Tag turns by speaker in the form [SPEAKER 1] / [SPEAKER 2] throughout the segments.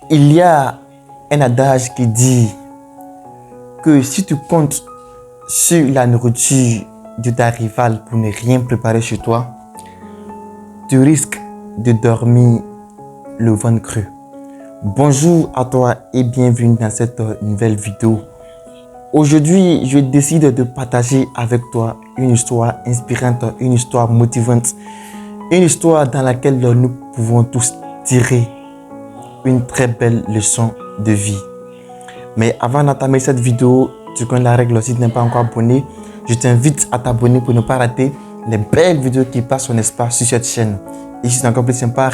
[SPEAKER 1] Il y a un adage qui dit que si tu comptes sur la nourriture de ta rivale pour ne rien préparer chez toi, tu risques de dormir le ventre creux. Bonjour à toi et bienvenue dans cette nouvelle vidéo. Aujourd'hui, je décide de partager avec toi une histoire inspirante, une histoire motivante, une histoire dans laquelle nous pouvons tous tirer une très belle leçon de vie. Mais avant d'entamer cette vidéo, tu connais la règle, si tu n'es pas encore abonné, je t'invite à t'abonner pour ne pas rater les belles vidéos qui passent en espace sur cette chaîne. Et si c'est encore plus sympa,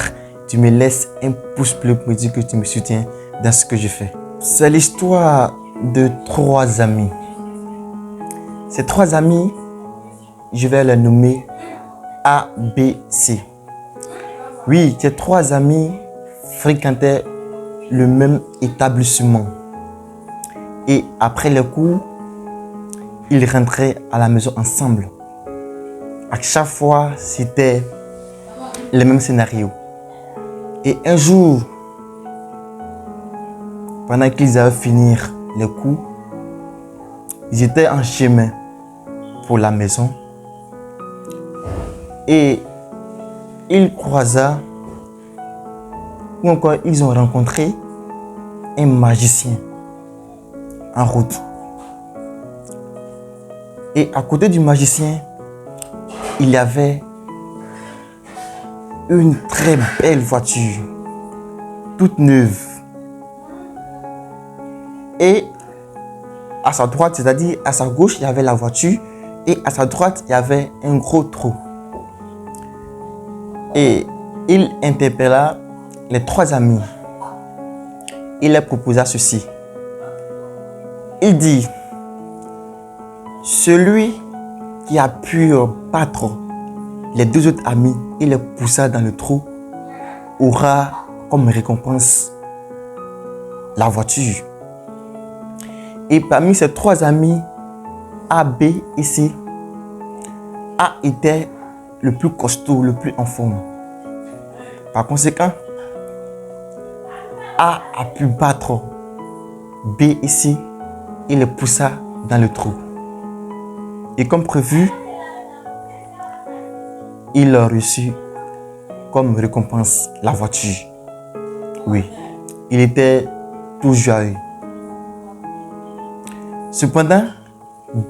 [SPEAKER 1] tu me laisses un pouce bleu pour me dire que tu me soutiens dans ce que je fais. C'est l'histoire de trois amis. Ces trois amis, je vais les nommer A, B, C. Oui, ces trois amis fréquentaient le même établissement. Et après le cours, ils rentraient à la maison ensemble. À chaque fois, c'était le même scénario. Et un jour, pendant qu'ils avaient fini le cours, ils étaient en chemin pour la maison. Et ils croisèrent, ou encore ils ont rencontré un magicien en route. Et à côté du magicien, il y avait une très belle voiture, toute neuve. Et à sa droite, c'est-à-dire à sa gauche, il y avait la voiture. Et à sa droite, il y avait un gros trou. Et il interpella les trois amis. Il leur proposa ceci. Il dit, celui qui a pu battre les deux autres amis et les poussa dans le trou aura comme récompense la voiture. Et parmi ces trois amis, A, B et C, A était le plus costaud, le plus en forme. Par conséquent, A pu battre B et C et les poussa dans le trou. Et comme prévu, il a reçu comme récompense la voiture. Oui, il était tout joyeux. Cependant,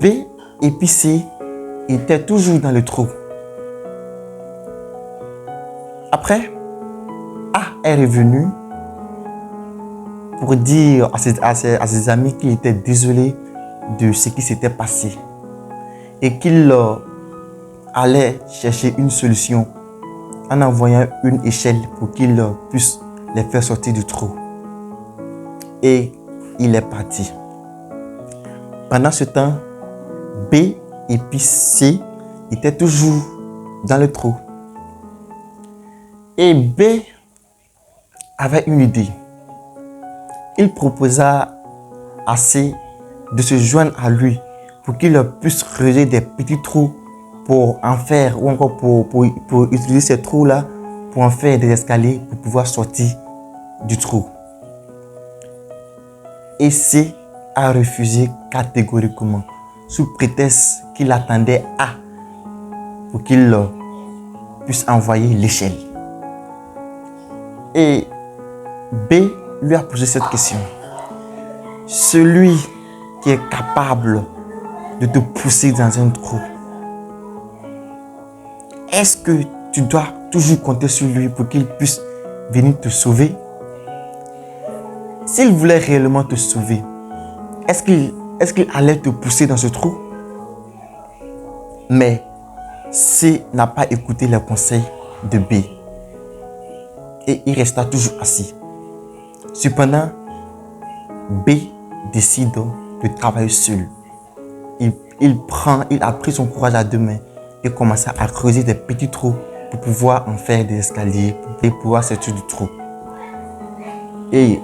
[SPEAKER 1] B et puis C étaient toujours dans le trou. Après, A est revenu pour dire à ses amis qu'il était désolé de ce qui s'était passé et qu'il allait chercher une solution en envoyant une échelle pour qu'il puisse les faire sortir du trou. Et il est parti. Pendant ce temps, B et puis C étaient toujours dans le trou. Et B avait une idée. Il proposa à C de se joindre à lui pour qu'il puisse creuser des petits trous pour en faire, ou encore pour utiliser ces trous-là pour en faire des escaliers pour pouvoir sortir du trou. Et C a refusé catégoriquement sous prétexte qu'il attendait A pour qu'il puisse envoyer l'échelle. Et B lui a posé cette question. Celui qui est capable de te pousser dans un trou, est-ce que tu dois toujours compter sur lui pour qu'il puisse venir te sauver? S'il voulait réellement te sauver, est-ce qu'il allait te pousser dans ce trou? Mais C n'a pas écouté les conseils de B. Et il resta toujours assis. Cependant, B décide de travailler seul. Il a pris son courage à deux mains et commença à creuser des petits trous pour pouvoir en faire des escaliers et pouvoir sortir du trou. Et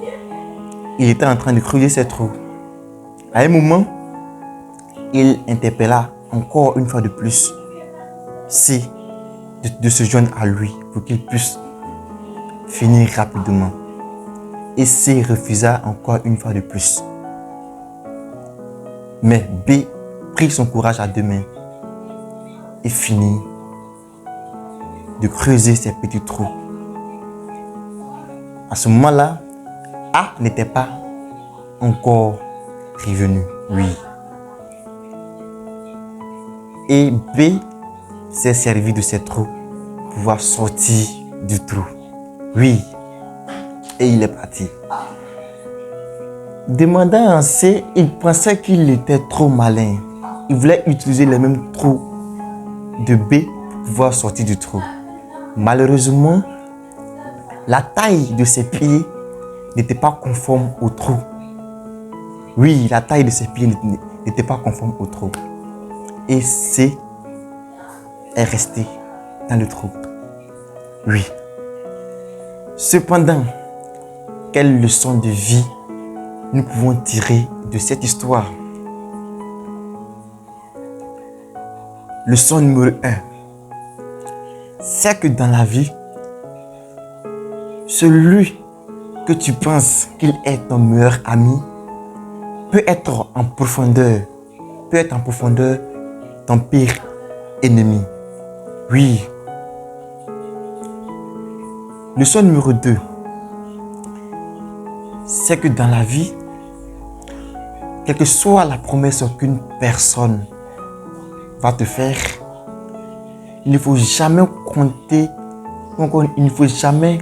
[SPEAKER 1] il était en train de creuser ces trous. À un moment, il interpella encore une fois de plus C de se joindre à lui pour qu'il puisse finir rapidement. et C refusa encore une fois de plus. Mais B prit son courage à deux mains et finit de creuser ses petits trous. À ce moment-là, A n'était pas encore revenu, oui. Et B s'est servi de ses trous pour pouvoir sortir du trou, oui. Et il est parti. Demandant à C, il pensait qu'il était trop malin. Il voulait utiliser les mêmes trous de B pour pouvoir sortir du trou. Malheureusement, la taille de ses pieds n'était pas conforme au trou. Oui, la taille de ses pieds n'était pas conforme au trou. Et C est resté dans le trou. Oui. Cependant, quelle leçon de vie nous pouvons tirer de cette histoire? Leçon numéro 1. C'est que dans la vie, celui que tu penses qu'il est ton meilleur ami peut être en profondeur ton pire ennemi. Oui. Leçon numéro 2. C'est que dans la vie, quelle que soit la promesse qu'une personne va te faire, il ne faut jamais compter, il ne faut jamais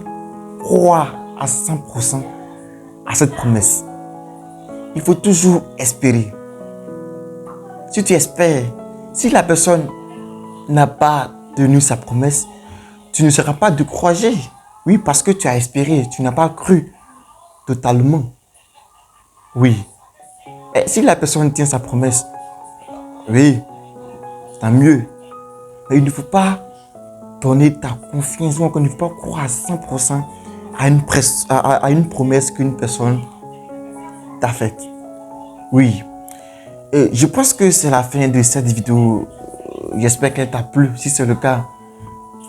[SPEAKER 1] croire à 100% à cette promesse. Il faut toujours espérer. Si tu espères, si la personne n'a pas tenu sa promesse, tu ne seras pas découragé. Oui, parce que tu as espéré, tu n'as pas cru totalement. Oui. Et si la personne tient sa promesse, oui, tant mieux. Mais il ne faut pas donner ta confiance, ou il ne faut pas croire à 100% à une promesse qu'une personne t'a faite. Oui. Et je pense que c'est la fin de cette vidéo. J'espère qu'elle t'a plu. Si c'est le cas,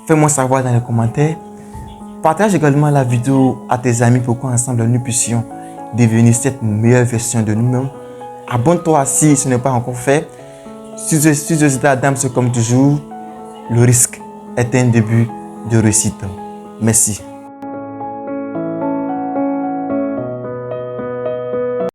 [SPEAKER 1] fais-moi savoir dans les commentaires. Partage également la vidéo à tes amis pour qu'ensemble nous puissions devenir cette meilleure version de nous-mêmes. Abonne-toi si ce n'est pas encore fait. Si tu es Adam, c'est comme toujours, le risque est un début de réussite. Merci.